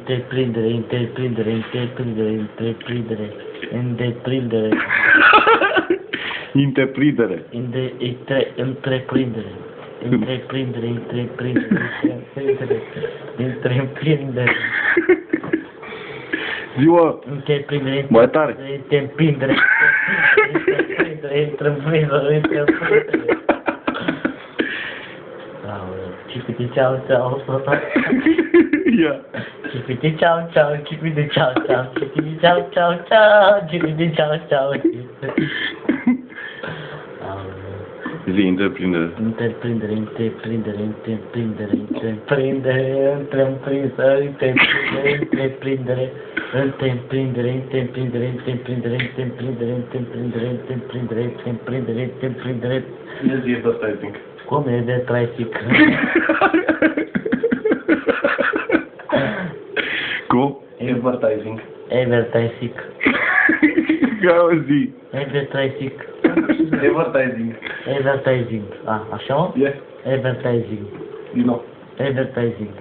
Întreprindere, întreprindere, întreprindere, întreprindere, întreprindere. Interpridere. Întreprindere. Întreprindere, întreprindere, întreprindere, întreprindere. Ziua. Întreprindere, Mai tare. întreprindere, întreprindere, întreprindere, întreprindere. Chipiti ceau ceau. Ia. Chipiti ceau ceau, chipiti ceau ceau, chipiti ceau ceau ceau, chipiti ceau ceau. Zi, întreprindere. Întreprindere, întreprindere, întreprindere, întreprindere, întreprindere, întreprindere, întreprindere, întreprindere, întreprindere, întreprindere, întreprindere, întreprindere, întreprindere, întreprindere, întreprindere. Ia zi advertising. Cum e de trafic? Cum? Advertising. Advertising. Ca o zi. Advertising. Advertising. Advertising. Ah, așa mă? Yeah. Advertising. Din nou. Advertising.